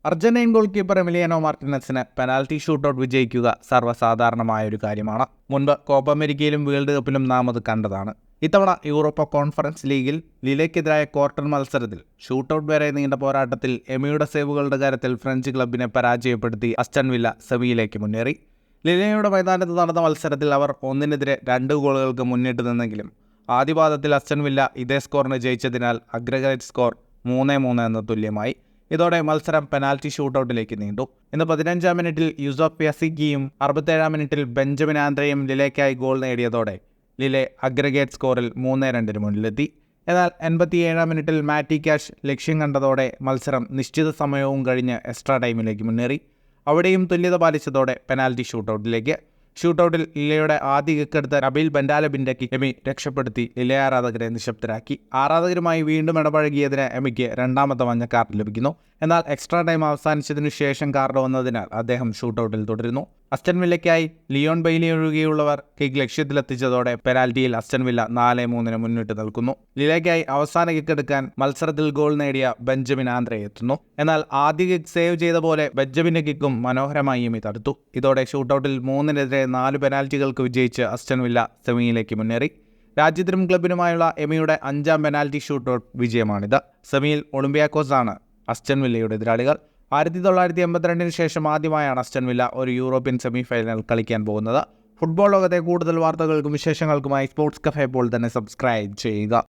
Argentine goalkeeper Emiliano മാർട്ടിനസിന് penalty shootout വിജയിക്കുക സർവ്വസാധാരണമായ ഒരു കാര്യമാണ്. മുൻപ് കോപ്പ അമേരിക്കയിലും വേൾഡ് കപ്പിലും നാം അത് കണ്ടതാണ്. ഇത്തവണ യൂറോപ്പ കോൺഫറൻസ് ലീഗിൽ ലിലെക്കെതിരായ ക്വാർട്ടർ മത്സരത്തിൽ ഷൂട്ടൗട്ട് വരെ നീണ്ട പോരാട്ടത്തിൽ എമിയുടെ സേവുകളുടെ കാര്യത്തിൽ ഫ്രഞ്ച് ക്ലബിനെ പരാജയപ്പെടുത്തി അസ്റ്റൺ വില്ല സെമിയിലേക്ക് മുന്നേറി. ലിലെയുടെ മൈതാനത്ത് നടന്ന മത്സരത്തിൽ അവർ 1-നെതിരെ 2 ഗോളുകൾക്ക് മുന്നിട്ട് നിന്നെങ്കിലും ആദ്യപാദത്തിൽ അസ്റ്റൺ വില്ല ഇതേ സ്കോറിന് ജയിച്ചതിനാൽ അഗ്രഗേറ്റ് സ്കോർ 3-3 എന്ന തുല്യമായി. ഇതോടെ മത്സരം പെനാൽറ്റി ഷൂട്ടൗട്ടിലേക്ക് നീണ്ടു. ഇന്ന് 15-ാം മിനിറ്റിൽ യൂസഫ് യാസിക്കിയും 67-ാം മിനിറ്റിൽ ബെഞ്ചമിൻ ആൻഡ്രയും ലിലെക്കായി ഗോൾ നേടിയതോടെ ലിലെ അഗ്രഗേറ്റ് സ്കോറിൽ 3-2 മുന്നിലെത്തി. എന്നാൽ 87-ാം മിനിറ്റിൽ മാറ്റി ക്യാഷ് ലക്ഷ്യം കണ്ടതോടെ മത്സരം നിശ്ചിത സമയവും കഴിഞ്ഞ് എക്സ്ട്രാ ടൈമിലേക്ക് മുന്നേറി. അവിടെയും തുല്യത പാലിച്ചതോടെ പെനാൽറ്റി ഷൂട്ടൗട്ടിലേക്ക്. ഷൂട്ടൗട്ടിൽ ലിലയുടെ ആദ്യ കിക്കെടുത്ത നബീൽ ബെൻഡാലബിൻ്റെ എമി രക്ഷപ്പെടുത്തി ലിലെ ആരാധകരെ നിശബ്ദരാക്കി. ആരാധകരുമായി വീണ്ടും ഇടപഴകിയതിന് എമിക്ക് 2ാമത്തെ മഞ്ഞ കാർഡ് ലഭിക്കുന്നു. എന്നാൽ എക്സ്ട്രാ ടൈം അവസാനിച്ചതിനു ശേഷം കാർഡ് വന്നതിനാൽ അദ്ദേഹം ഷൂട്ടൗട്ടിൽ തുടരുന്നു. അസ്റ്റൺ വില്ലയ്ക്കായി ലിയോൺ ബെയ്ലി ഒഴികെയുള്ളവർ കിക്ക് ലക്ഷ്യത്തിലെത്തിച്ചതോടെ പെനാൽറ്റിയിൽ അസ്റ്റൺ വില്ല 4-3 മുന്നിട്ട് നിൽക്കുന്നു. ലിലെക്കായി അവസാന കിക്കെടുക്കാൻ മത്സരത്തിൽ ഗോൾ നേടിയ ബെഞ്ചമിൻ ആൻഡ്രെ എത്തുന്നു. എന്നാൽ ആദ്യ കിക്ക് സേവ് ചെയ്ത പോലെ ബെഞ്ചമിൻ്റെ കിക്കും മനോഹരമായി എമി തടുത്തു. ഇതോടെ ഷൂട്ടൗട്ടിൽ 3-നെതിരെ 4 പെനാൽറ്റികൾക്ക് വിജയിച്ച് അസ്റ്റൺ വില്ല സെമിയിലേക്ക് മുന്നേറി. രാജ്യത്തിനും ക്ലബിനുമായുള്ള എമിയുടെ 5ാം പെനാൽറ്റി ഷൂട്ടൗട്ട് വിജയമാണിത്. സെമിയിൽ ഒളിമ്പിയാക്കോസാണ് അസ്റ്റൺ വില്ലയുടെ എതിരാളികൾ. 1982 ശേഷം ആദ്യമായാണ് അസ്റ്റൺ വില്ല ഒരു യൂറോപ്യൻ സെമി ഫൈനൽ കളിക്കാൻ പോകുന്നത്. ഫുട്ബോൾ ലോകത്തെ കൂടുതൽ വാർത്തകൾക്കും വിശേഷങ്ങൾക്കുമായി സ്പോർട്സ് കഫേ പോൾ തന്നെ സബ്സ്ക്രൈബ് ചെയ്യുക.